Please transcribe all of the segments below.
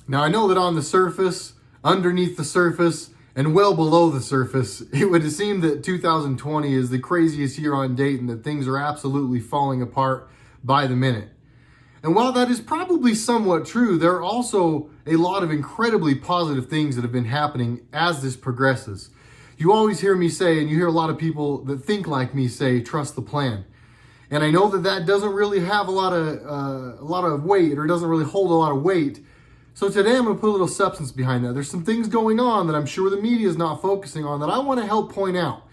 Now, I know that on the surface, underneath the surface, and well below the surface, it would seem that 2020 is the craziest year on date and that things are absolutely falling apart by the minute. And while that is probably somewhat true, there are also a lot of incredibly positive things that have been happening as this progresses. You always hear me say, and you hear a lot of people that think like me say, trust the plan. And I know that that doesn't really have a lot of weight, or doesn't really hold a lot of weight. So today I'm going to put a little substance behind that. There's some things going on that I'm sure the media is not focusing on that I want to help point out.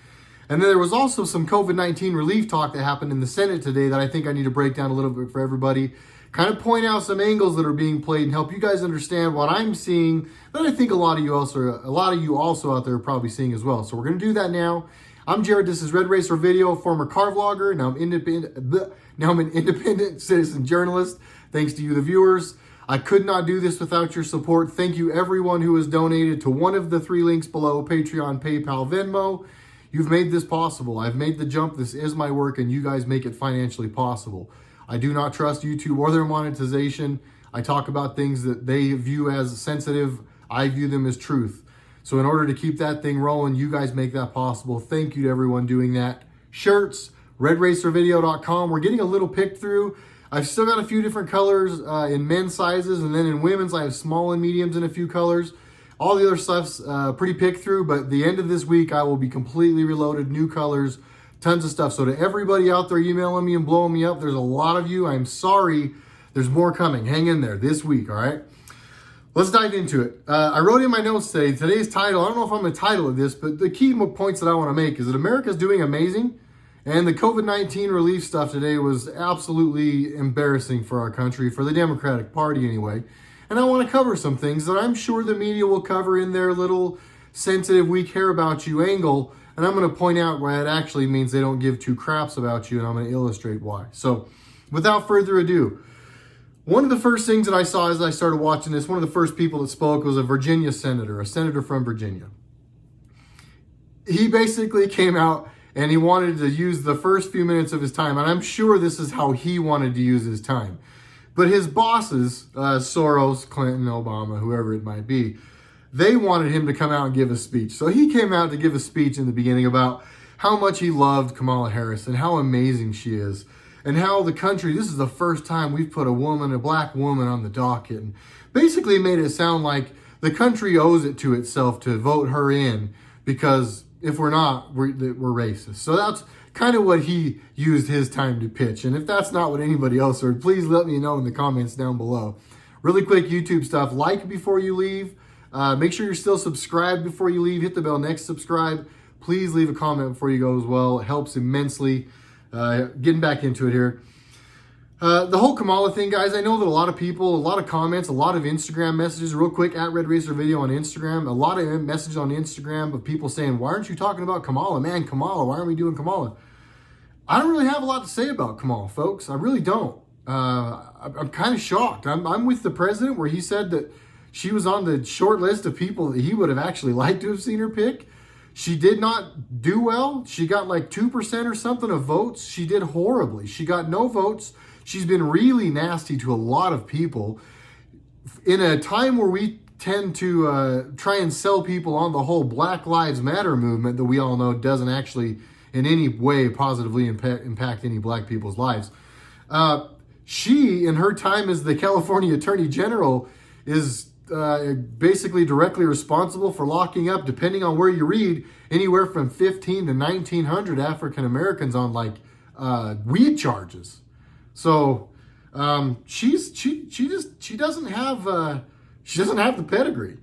And then there was also some COVID-19 relief talk that happened in the Senate today that I think I need to break down a little bit for everybody. Kind of point out some angles that are being played and help you guys understand what I'm seeing that I think a lot of you also out there are probably seeing as well. So we're going to do that now. I'm Jared. This is RedRacer Video, former car vlogger. Now I'm an independent citizen journalist. Thanks to you, the viewers. I could not do this without your support. Thank you, everyone who has donated to one of the 3 links below: Patreon, PayPal, Venmo. You've made this possible. I've made the jump. This is my work, and you guys make it financially possible. I do not trust YouTube or their monetization. I talk about things that they view as sensitive. I view them as truth. So in order to keep that thing rolling, you guys make that possible. Thank you to everyone doing that. Shirts, RedRacerVideo.com. We're getting a little picked through. I've still got a few different colors in men's sizes, and then in women's I have small and mediums in a few colors. All the other stuff's pretty picked through, but the end of this week I will be completely reloaded, new colors, tons of stuff. So to everybody out there emailing me and blowing me up, there's a lot of you. I'm sorry. There's more coming. Hang in there this week, all right? Let's dive into it. I wrote in my notes today, today's title, I don't know if I'm going to title it this, but the key points that I want to make is that America's doing amazing. And the COVID-19 relief stuff today was absolutely embarrassing for our country, for the Democratic Party anyway. And I want to cover some things that I'm sure the media will cover in their little sensitive, we care about you angle. And I'm going to point out why it actually means they don't give two craps about you, and I'm going to illustrate why. So without further ado, one of the first things that I saw as I started watching this, one of the first people that spoke was a Virginia senator, a senator from Virginia. He basically came out and he wanted to use the first few minutes of his time, and I'm sure this is how he wanted to use his time. But his bosses, Soros, Clinton, Obama, whoever it might be, they wanted him to come out and give a speech. So he came out to give a speech in the beginning about how much he loved Kamala Harris and how amazing she is, and how the country, this is the first time we've put a black woman on the docket, and basically made it sound like the country owes it to itself to vote her in, because if we're not, we're racist. So that's kind of what he used his time to pitch. And if that's not what anybody else heard, please let me know in the comments down below. Really quick YouTube stuff. Like before you leave. Make sure you're still subscribed before you leave. Hit the bell next to subscribe. Please leave a comment before you go as well. It helps immensely. Getting back into it here. The whole Kamala thing, guys, I know that a lot of people, a lot of comments, a lot of Instagram messages, real quick, at RedRacer Video on Instagram, a lot of messages on Instagram of people saying, why aren't you talking about Kamala? Man, Kamala, why aren't we doing Kamala? I don't really have a lot to say about Kamala, folks. I really don't. I'm kind of shocked. I'm with the president where he said that she was on the short list of people that he would have actually liked to have seen her pick. She did not do well. She got like 2% or something of votes. She did horribly. She got no votes. She's been really nasty to a lot of people. In a time where we tend to try and sell people on the whole Black Lives Matter movement that we all know doesn't actually in any way positively impact any black people's lives. She, in her time as the California Attorney General, is basically directly responsible for locking up, depending on where you read, anywhere from 15 to 1,900 African Americans on like weed charges. So she doesn't have the pedigree.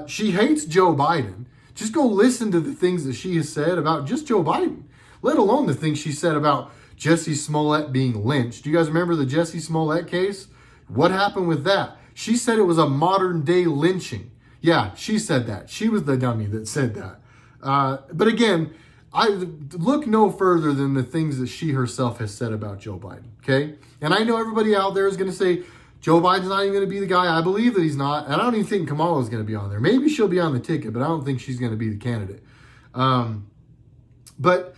She hates Joe Biden. Just go listen to the things that she has said about just Joe Biden, let alone the things she said about Jussie Smollett being lynched. Do you guys remember the Jussie Smollett case? What happened with that? She said it was a modern day lynching. Yeah, she said that. She was the dummy that said that. But again, I look no further than the things that she herself has said about Joe Biden, okay? And I know everybody out there is going to say, Joe Biden's not even going to be the guy. I believe that he's not. And I don't even think Kamala is going to be on there. Maybe she'll be on the ticket, but I don't think she's going to be the candidate. But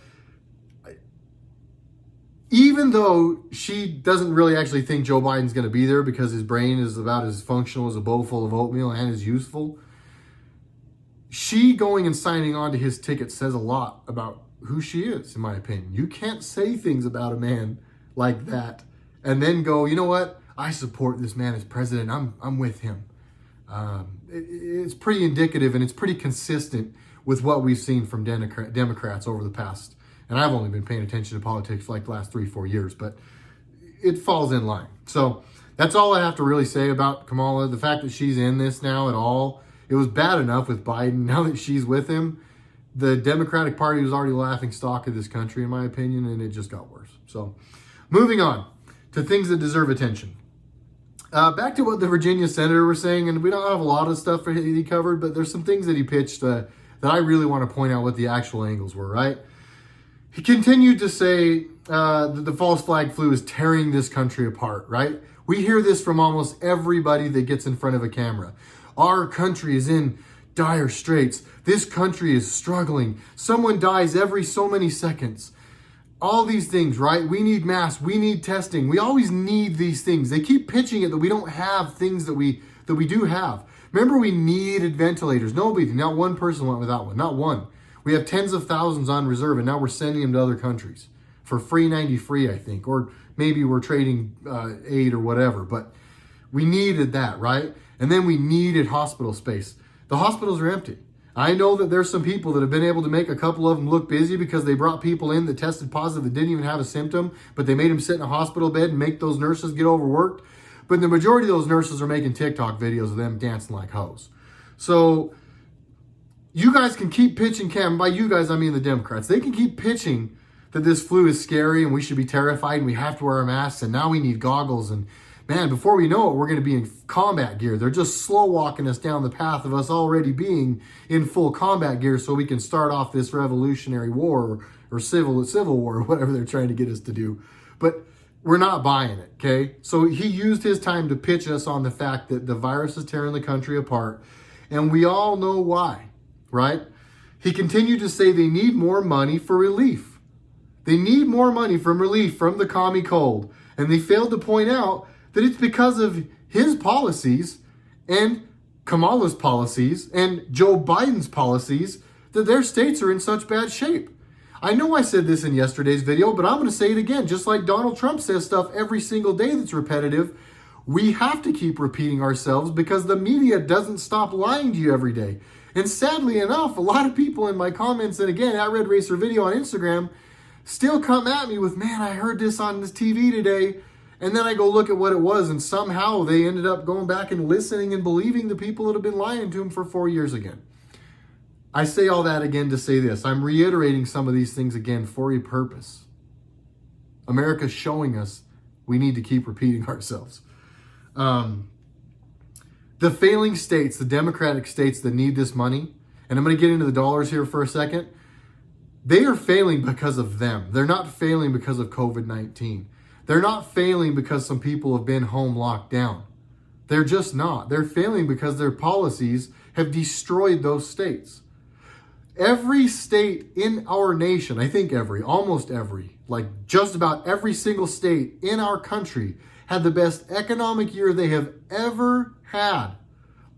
even though she doesn't really actually think Joe Biden's going to be there because his brain is about as functional as a bowl full of oatmeal and as useful, she going and signing on to his ticket says a lot about who she is, in my opinion. You can't say things about a man like that and then go, you know what? I support this man as president. I'm with him. It's pretty indicative and it's pretty consistent with what we've seen from Democrats over the past. And I've only been paying attention to politics like the last 3-4 years, but it falls in line. So that's all I have to really say about Kamala. The fact that she's in this now at all, it was bad enough with Biden. Now that she's with him, the Democratic Party was already laughing stock of this country, in my opinion, and it just got worse. So moving on to things that deserve attention. Back to what the Virginia senator was saying, and we don't have a lot of stuff that he covered, but there's some things that he pitched that I really want to point out what the actual angles were, right? He continued to say that the false flag flu is tearing this country apart, right? We hear this from almost everybody that gets in front of a camera. Our country is in dire straits. This country is struggling. Someone dies every so many seconds. All these things, right? We need masks. We need testing. We always need these things. They keep pitching it that we don't have things that we do have. Remember, we needed ventilators. Nobody, not one person went without one. Not one. We have tens of thousands on reserve, and now we're sending them to other countries for free 90 free, I think. Or maybe we're trading aid or whatever. But we needed that, right? And then we needed hospital space. The hospitals are empty. I know that there's some people that have been able to make a couple of them look busy because they brought people in that tested positive that didn't even have a symptom, but they made them sit in a hospital bed and make those nurses get overworked. But the majority of those nurses are making TikTok videos of them dancing like hoes. So you guys can keep pitching, Cam. By you guys, I mean the Democrats. They can keep pitching that this flu is scary and we should be terrified and we have to wear our masks and now we need goggles. And man, before we know it, we're going to be in combat gear. They're just slow walking us down the path of us already being in full combat gear so we can start off this revolutionary war or civil war or whatever they're trying to get us to do. But we're not buying it, okay? So he used his time to pitch us on the fact that the virus is tearing the country apart, and we all know why, right? He continued to say they need more money for relief. They need more money from relief from the commie cold, and they failed to point out that it's because of his policies and Kamala's policies and Joe Biden's policies that their states are in such bad shape. I know I said this in yesterday's video, but I'm going to say it again. Just like Donald Trump says stuff every single day that's repetitive, we have to keep repeating ourselves because the media doesn't stop lying to you every day. And sadly enough, a lot of people in my comments, and again, at RedRacer video on Instagram, still come at me with, man, I heard this on this TV today. And then I go look at what it was, and somehow they ended up going back and listening and believing the people that have been lying to them for 4 years again. I say all that again to say this. I'm reiterating some of these things again for a purpose. America's showing us we need to keep repeating ourselves. The failing states, the Democratic states that need this money, and I'm going to get into the dollars here for a second, they are failing because of them. They're not failing because of COVID-19. They're not failing because some people have been home locked down. They're just not. They're failing because their policies have destroyed those states. Every state in our nation, I think almost every, like just about every single state in our country had the best economic year they have ever had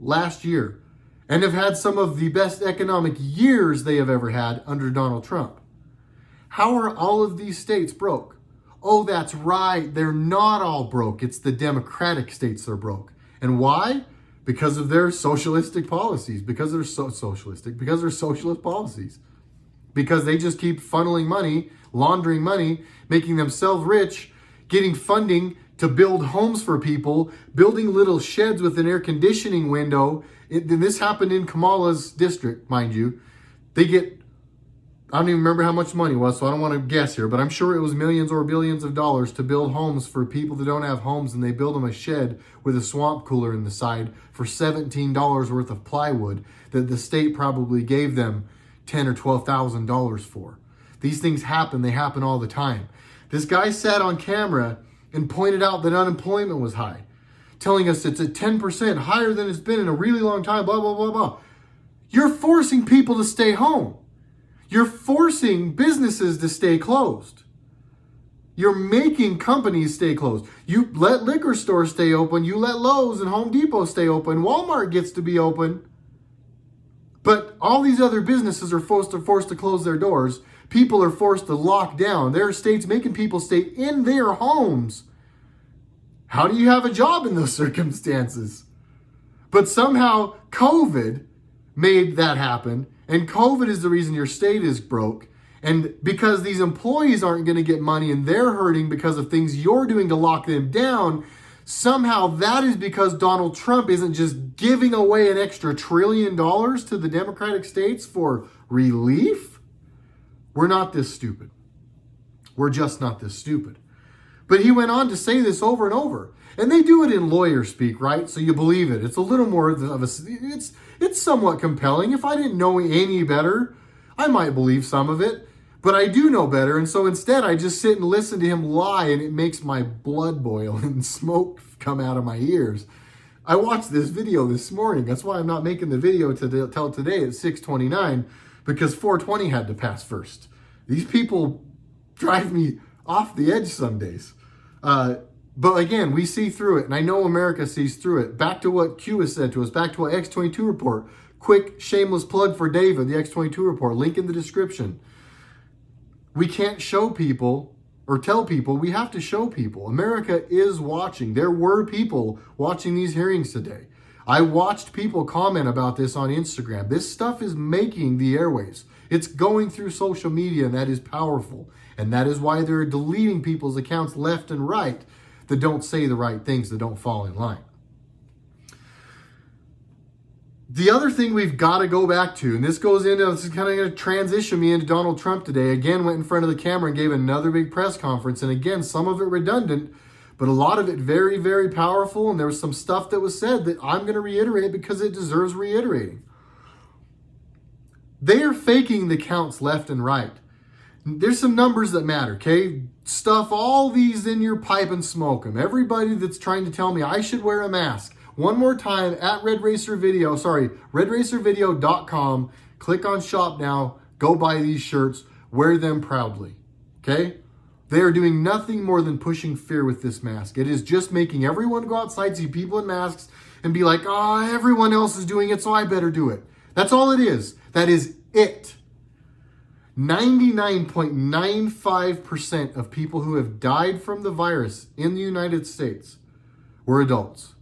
last year and have had some of the best economic years they have ever had under Donald Trump. How are all of these states broke? Oh, that's right. They're not all broke. It's the Democratic states that are broke. And why? Because of their socialistic policies, because they're because they're socialist policies, because they just keep funneling money, laundering money, making themselves rich, getting funding to build homes for people, building little sheds with an air conditioning window. And this happened in Kamala's district, mind you. They get, I don't even remember how much money it was, so I don't want to guess here, but I'm sure it was millions or billions of dollars to build homes for people that don't have homes, and they build them a shed with a swamp cooler in the side for $17 worth of plywood that the state probably gave them $10,000 or $12,000 for. These things happen. They happen all the time. This guy sat on camera and pointed out that unemployment was high, telling us it's at 10% higher than it's been in a really long time, blah, blah, blah, blah. You're forcing people to stay home. You're forcing businesses to stay closed. You're making companies stay closed. You let liquor stores stay open. You let Lowe's and Home Depot stay open. Walmart gets to be open. But all these other businesses are forced to close their doors. People are forced to lock down. There are states making people stay in their homes. How do you have a job in those circumstances? But somehow COVID made that happen. And COVID is the reason your state is broke. And because these employees aren't going to get money and they're hurting because of things you're doing to lock them down, somehow that is because Donald Trump isn't just giving away an extra $1 trillion to the Democratic states for relief. We're not this stupid. We're just not this stupid. But he went on to say this over and over. And they do it in lawyer speak, right? So you believe it. It's a little more of a, it's somewhat compelling. If I didn't know any better, I might believe some of it. But I do know better, and so instead I just sit and listen to him lie, and it makes my blood boil and smoke come out of my ears. I watched this video this morning. That's why I'm not making the video till today at 6:29, because 4:20 had to pass first. These people drive me off the edge some days. But again, we see through it, and I know America sees through it. Back to what Q has said to us, back to our X22 report. Quick, shameless plug for David, the X22 report, link in the description. We can't show people or tell people, we have to show people. America is watching. There were people watching these hearings today. I watched people comment about this on Instagram. This stuff is making the airwaves. It's going through social media, and that is powerful. And that is why they're deleting people's accounts left and right that don't say the right things, that don't fall in line. The other thing we've got to go back to, and this is kind of going to transition me into Donald Trump today, again went in front of the camera and gave another big press conference, and again, some of it redundant, but a lot of it very, very powerful, and there was some stuff that was said that I'm going to reiterate because it deserves reiterating. They are faking the counts left and right. There's some numbers that matter, okay? Stuff all these in your pipe and smoke them. Everybody that's trying to tell me I should wear a mask, one more time, at RedRacerVideo.com. Click on shop now. Go buy these shirts. Wear them proudly. Okay? They are doing nothing more than pushing fear with this mask. It is just making everyone go outside, see people in masks, and be like, oh, everyone else is doing it, so I better do it. That's all it is. That is it. 99.95% of people who have died from the virus in the United States were adults.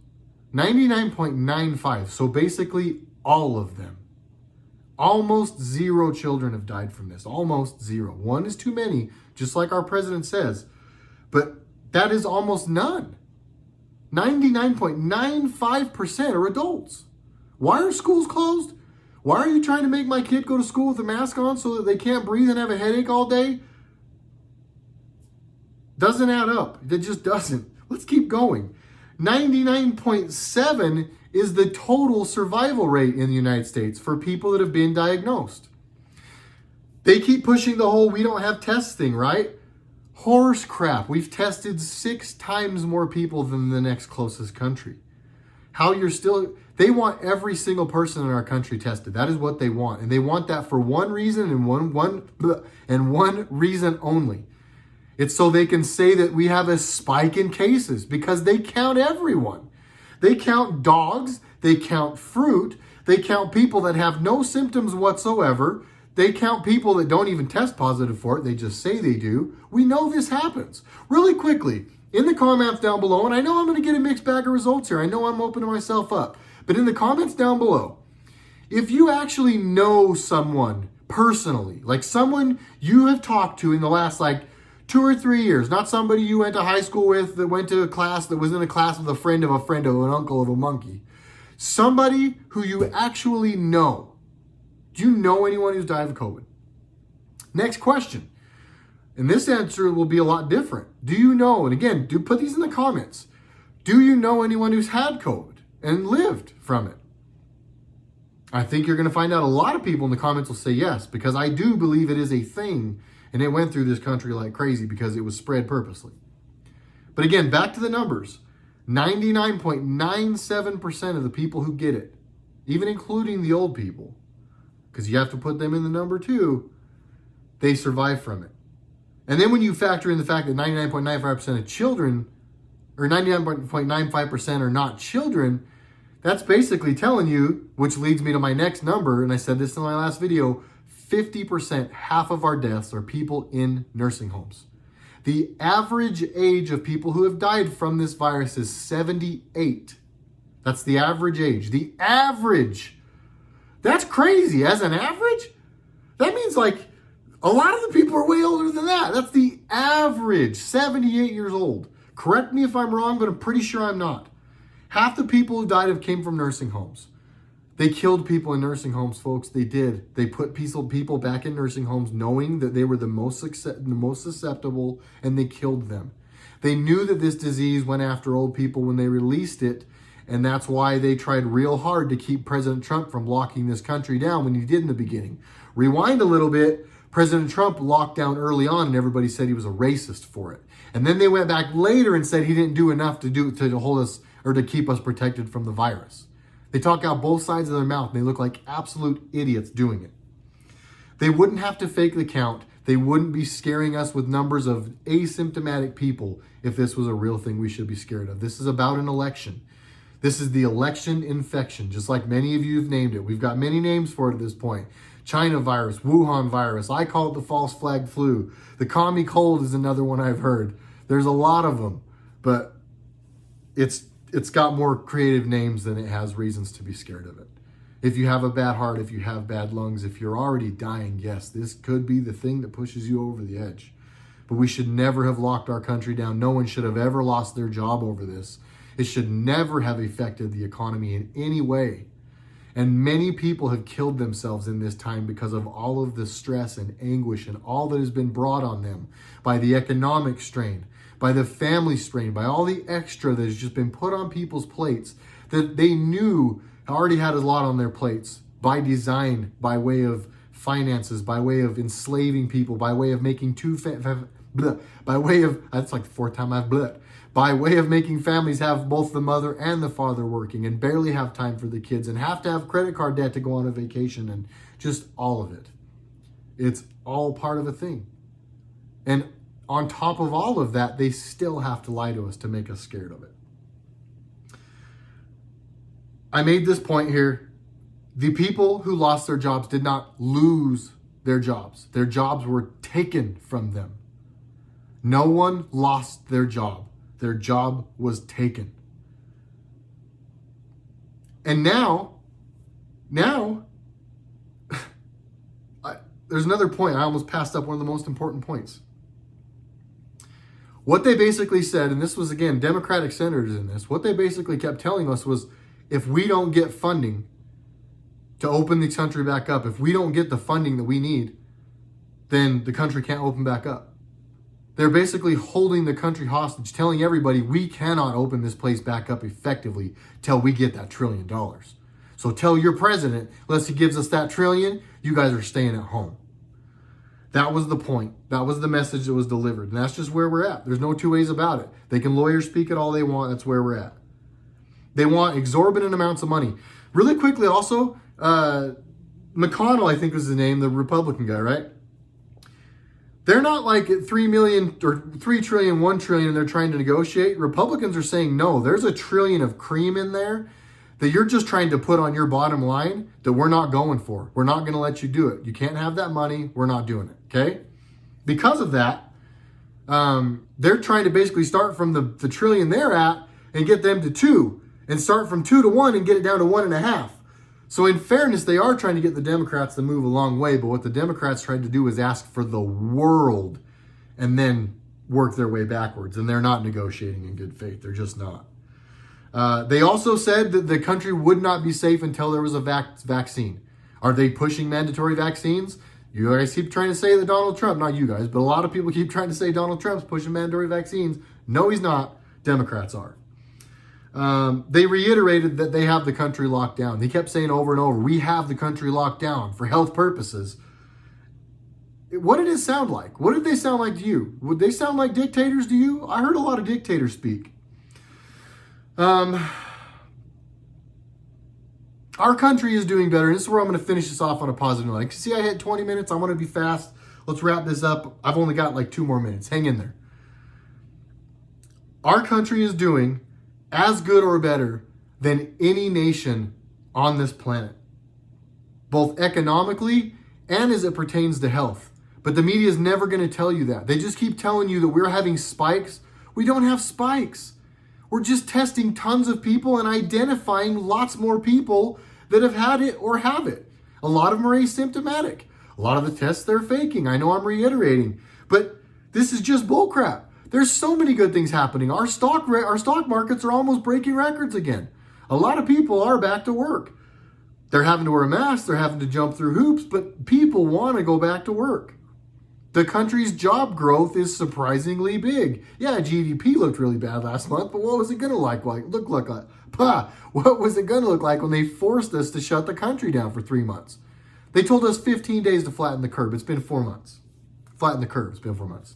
99.95, so basically all of them. Almost zero children have died from this. Almost zero. One is too many, just like our president says. But that is almost none. 99.95% are adults. Why are schools closed? Why are you trying to make my kid go to school with a mask on so that they can't breathe and have a headache all day? Doesn't add up. It just doesn't. Let's keep going. 99.7 is the total survival rate in the United States for people that have been diagnosed. They keep pushing the whole we don't have tests thing, right? Horse crap. We've tested 6 times more people than the next closest country. They want every single person in our country tested. That is what they want. And they want that for one reason and one reason only. It's so they can say that we have a spike in cases because they count everyone. They count dogs, they count fruit, they count people that have no symptoms whatsoever. They count people that don't even test positive for it. They just say they do. We know this happens. Really quickly, in the comments down below, and I know I'm going to get a mixed bag of results here. I know I'm opening myself up. But in the comments down below, if you actually know someone personally, like someone you have talked to in the last 2 or 3 years, not somebody you went to high school with, that went to a class, that was in a class with a friend of an uncle of a monkey. Somebody who you actually know. Do you know anyone who's died of COVID? Next question. And this answer will be a lot different. Do you know, and again, do put these in the comments. Do you know anyone who's had COVID and lived from it? I think you're going to find out a lot of people in the comments will say yes, because I do believe it is a thing. And it went through this country like crazy because it was spread purposely. But again, back to the numbers. 99.97% of the people who get it, even including the old people, because you have to put them in the number too, they survive from it. And then when you factor in the fact that 99.95% of children, or 99.95% are not children, that's basically telling you, which leads me to my next number, and I said this in my last video, 50%, half of our deaths are people in nursing homes. The average age of people who have died from this virus is 78. That's the average age. The average. That's crazy. As an average? That means like a lot of the people are way older than that. That's the average, 78 years old. Correct me if I'm wrong, but I'm pretty sure I'm not. Half the people who died came from nursing homes. They killed people in nursing homes, folks. They did. They put people back in nursing homes knowing that they were the most susceptible, and they killed them. They knew that this disease went after old people when they released it, and that's why they tried real hard to keep President Trump from locking this country down when he did in the beginning. Rewind a little bit. President Trump locked down early on, and everybody said he was a racist for it. And then they went back later and said he didn't do enough to hold us or to keep us protected from the virus. They talk out both sides of their mouth, and they look like absolute idiots doing it. They wouldn't have to fake the count. They wouldn't be scaring us with numbers of asymptomatic people if this was a real thing we should be scared of. This is about an election. This is the election infection, just like many of you have named it. We've got many names for it at this point. China virus, Wuhan virus. I call it the false flag flu. The commie cold is another one I've heard. There's a lot of them, but it's got more creative names than it has reasons to be scared of it. If you have a bad heart, if you have bad lungs, if you're already dying, yes, this could be the thing that pushes you over the edge. But we should never have locked our country down. No one should have ever lost their job over this. It should never have affected the economy in any way. And many people have killed themselves in this time because of all of the stress and anguish and all that has been brought on them by the economic strain, by the family strain, by all the extra that has just been put on people's plates that they knew already had a lot on their plates by design, by way of finances, by way of enslaving people, by way of making that's like the fourth time I've bleh, by way of making families have both the mother and the father working and barely have time for the kids and have to have credit card debt to go on a vacation and just all of it. It's all part of a thing. And on top of all of that, they still have to lie to us to make us scared of it. I made this point here. The people who lost their jobs did not lose their jobs. Their jobs were taken from them. No one lost their job. Their job was taken. And now, there's another point. I almost passed up one of the most important points. What they basically said, and this was, again, Democratic senators in this, what they basically kept telling us was, if we don't get funding to open the country back up, if we don't get the funding that we need, then the country can't open back up. They're basically holding the country hostage, telling everybody we cannot open this place back up effectively till we get that $1 trillion. So tell your president, unless he gives us that $1 trillion, you guys are staying at home. That was the point. That was the message that was delivered. And that's just where we're at. There's no two ways about it. They can lawyers speak it all they want. That's where we're at. They want exorbitant amounts of money. Really quickly also, McConnell, I think was the name, the Republican guy, right? They're not like at 3 million or 3 trillion, 1 trillion, and they're trying to negotiate. Republicans are saying, no, there's $1 trillion of cream in there that you're just trying to put on your bottom line that we're not going for. We're not going to let you do it. You can't have that money. We're not doing it. Okay? Because of that, they're trying to basically start from the trillion they're at and get them to 2 and start from 2 to 1 and get it down to 1.5. So in fairness, they are trying to get the Democrats to move a long way, but what the Democrats tried to do is ask for the world and then work their way backwards, and they're not negotiating in good faith. They're just not. They also said that the country would not be safe until there was a vaccine. Are they pushing mandatory vaccines? You guys keep trying to say that Donald Trump, not you guys, but a lot of people keep trying to say Donald Trump's pushing mandatory vaccines. No, he's not. Democrats are. They reiterated that they have the country locked down. They kept saying over and over, we have the country locked down for health purposes. What did it sound like? What did they sound like to you? Would they sound like dictators to you? I heard a lot of dictators speak. Our country is doing better. And this is where I'm going to finish this off on a positive note. Like, see, I hit 20 minutes. I want to be fast. Let's wrap this up. I've only got like 2 more minutes. Hang in there. Our country is doing as good or better than any nation on this planet, both economically and as it pertains to health. But the media is never going to tell you that. They just keep telling you that we're having spikes. We don't have spikes. We're just testing tons of people and identifying lots more people that have had it or have it. A lot of them are asymptomatic. A lot of the tests they're faking. I know I'm reiterating, but this is just bullcrap. There's so many good things happening. Our stock markets are almost breaking records again. A lot of people are back to work. They're having to wear a mask. They're having to jump through hoops, but people want to go back to work. The country's job growth is surprisingly big. Yeah, GDP looked really bad last month, but what was it going to look like? What was it going to look like when they forced us to shut the country down for 3 months? They told us 15 days to flatten the curve. It's been 4 months. Flatten the curve. It's been 4 months.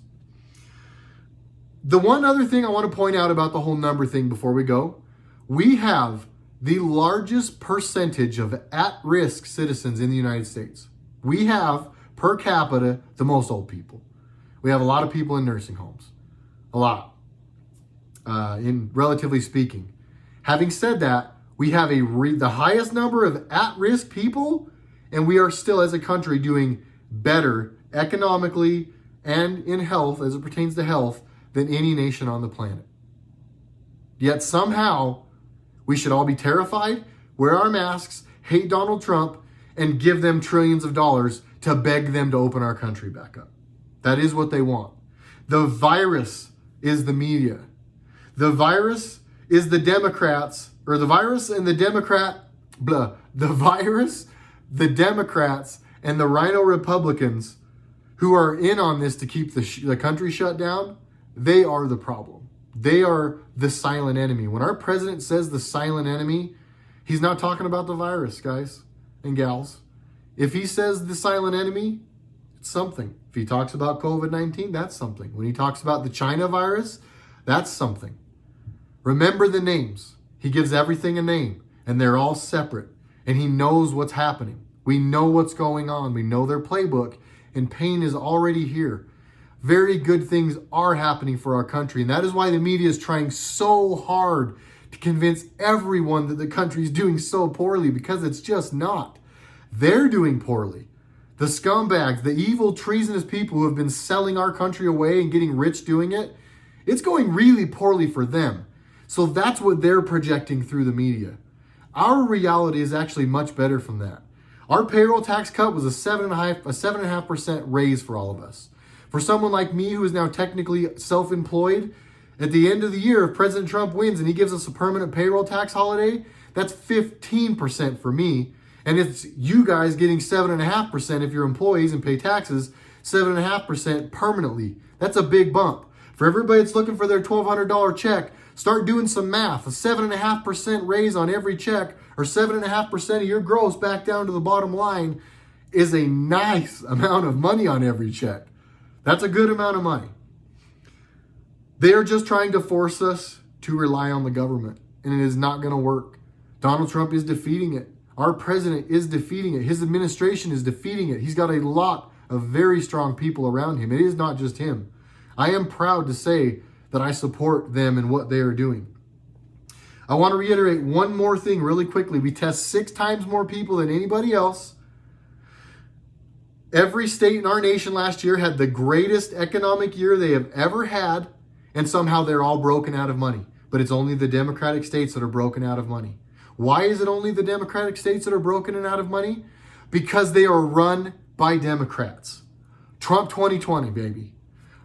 The one other thing I want to point out about the whole number thing before we go, we have the largest percentage of at-risk citizens in the United States. We have, per capita, the most old people. We have a lot of people in nursing homes. A lot. In relatively speaking. Having said that, we have the highest number of at-risk people, and we are still, as a country, doing better economically and in health, as it pertains to health, than any nation on the planet. Yet somehow, we should all be terrified, wear our masks, hate Donald Trump, and give them trillions of dollars to beg them to open our country back up. That is what they want. The virus is the media. The virus is the Democrats, or the virus and the Democrat, the virus, the Democrats, and the Rhino Republicans who are in on this to keep the country shut down. They are the problem. They are the silent enemy. When our president says the silent enemy, he's not talking about the virus, guys and gals. If he says the silent enemy, it's something. If he talks about COVID-19, that's something. When he talks about the China virus, that's something. Remember the names. He gives everything a name, and they're all separate. And he knows what's happening. We know what's going on. We know their playbook, and pain is already here. Very good things are happening for our country, and that is why the media is trying so hard to convince everyone that the country is doing so poorly, because it's just not. They're doing poorly. The scumbags, the evil, treasonous people who have been selling our country away and getting rich doing it, it's going really poorly for them. So that's what they're projecting through the media. Our reality is actually much better from that. Our payroll tax cut was a 7.5% raise for all of us. For someone like me who is now technically self-employed, at the end of the year, if President Trump wins and he gives us a permanent payroll tax holiday, that's 15% for me. And it's you guys getting 7.5% if you're employees and pay taxes, 7.5% permanently. That's a big bump. For everybody that's looking for their $1,200 check, start doing some math. A 7.5% raise on every check, or 7.5% of your gross back down to the bottom line, is a nice amount of money on every check. That's a good amount of money. They are just trying to force us to rely on the government, and it is not going to work. Donald Trump is defeating it. Our president is defeating it. His administration is defeating it. He's got a lot of very strong people around him. It is not just him. I am proud to say that I support them and what they are doing. I want to reiterate one more thing really quickly. We test 6 times more people than anybody else. Every state in our nation last year had the greatest economic year they have ever had, and somehow they're all broken out of money. But it's only the Democratic states that are broken out of money. Why is it only the Democratic states that are broken and out of money? Because they are run by Democrats. Trump 2020, baby.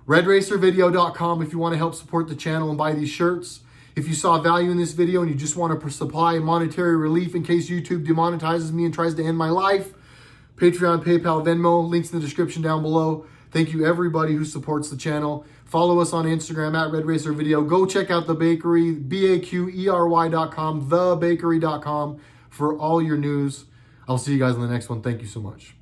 RedRacerVideo.com if you want to help support the channel and buy these shirts. If you saw value in this video and you just want to supply monetary relief in case YouTube demonetizes me and tries to end my life, Patreon, PayPal, Venmo, links in the description down below. Thank you everybody who supports the channel. Follow us on Instagram at RedRacerVideo. Go check out the bakery, BAQERY.com, thebakery.com for all your news. I'll see you guys in the next one. Thank you so much.